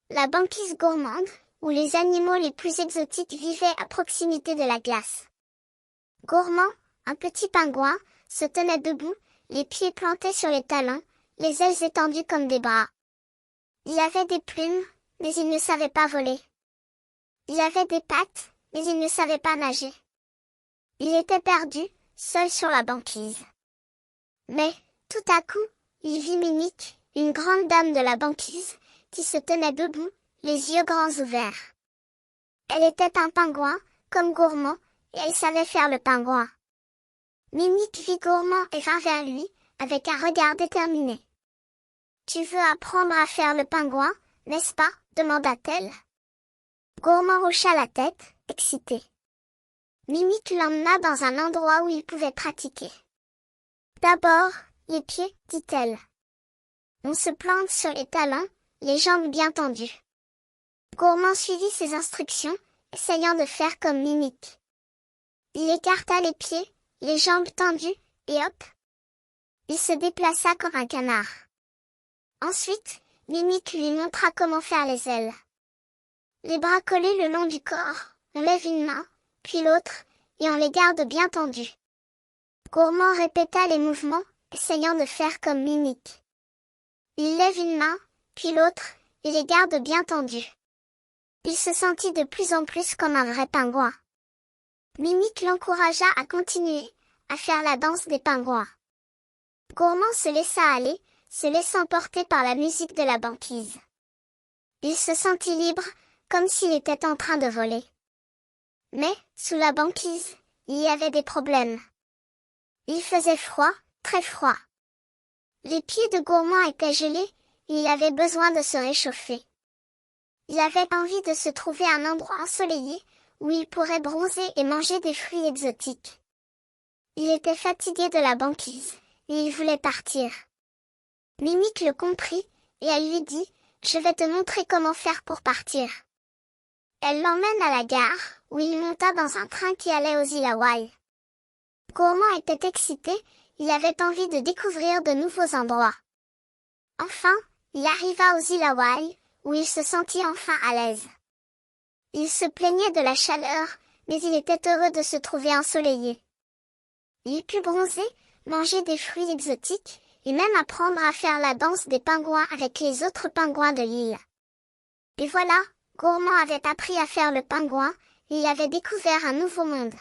La banquise gourmande, où les animaux les plus exotiques vivaient à proximité de la glace. Gourmand, un petit pingouin, se tenait debout, les pieds plantés sur les talons, les ailes étendues comme des bras. Il avait des plumes, mais il ne savait pas voler. Il avait des pattes, mais il ne savait pas nager. Il était perdu, seul sur la banquise. Mais, tout à coup, il vit Minique, une grande dame de la banquise, qui se tenait debout, les yeux grands ouverts. Elle était un pingouin, comme Gourmand, et elle savait faire le pingouin. Minique vit Gourmand et vint vers lui, avec un regard déterminé. « Tu veux apprendre à faire le pingouin, n'est-ce pas ?» demanda-t-elle. Gourmand hocha la tête, excité. Minique l'emmena dans un endroit où il pouvait pratiquer. « D'abord, les pieds, dit-elle. On se plante sur les talons, les jambes bien tendues. » Gourmand suivit ses instructions, essayant de faire comme Minique. Il écarta les pieds, les jambes tendues, et hop! Il se déplaça comme un canard. Ensuite, Minique lui montra comment faire les ailes. Les bras collés le long du corps, on lève une main, puis l'autre, et on les garde bien tendus. Gourmand répéta les mouvements, essayant de faire comme Minique. Il lève une main, puis l'autre, et les garde bien tendus. Il se sentit de plus en plus comme un vrai pingouin. Minique l'encouragea à continuer, à faire la danse des pingouins. Gourmand se laissa aller, se laissant porter par la musique de la banquise. Il se sentit libre, comme s'il était en train de voler. Mais, sous la banquise, il y avait des problèmes. Il faisait froid, très froid. Les pieds de Gourmand étaient gelés, et il avait besoin de se réchauffer. Il avait envie de se trouver un endroit ensoleillé, où il pourrait bronzer et manger des fruits exotiques. Il était fatigué de la banquise, et il voulait partir. Minique le comprit, et elle lui dit, « Je vais te montrer comment faire pour partir. » Elle l'emmène à la gare, où il monta dans un train qui allait aux îles Hawaï. Gourmand était excité, il avait envie de découvrir de nouveaux endroits. Enfin, il arriva aux îles Hawaï, où il se sentit enfin à l'aise. Il se plaignait de la chaleur, mais il était heureux de se trouver ensoleillé. Il put bronzer, manger des fruits exotiques, et même apprendre à faire la danse des pingouins avec les autres pingouins de l'île. Et voilà, Gourmand avait appris à faire le pingouin, et il avait découvert un nouveau monde.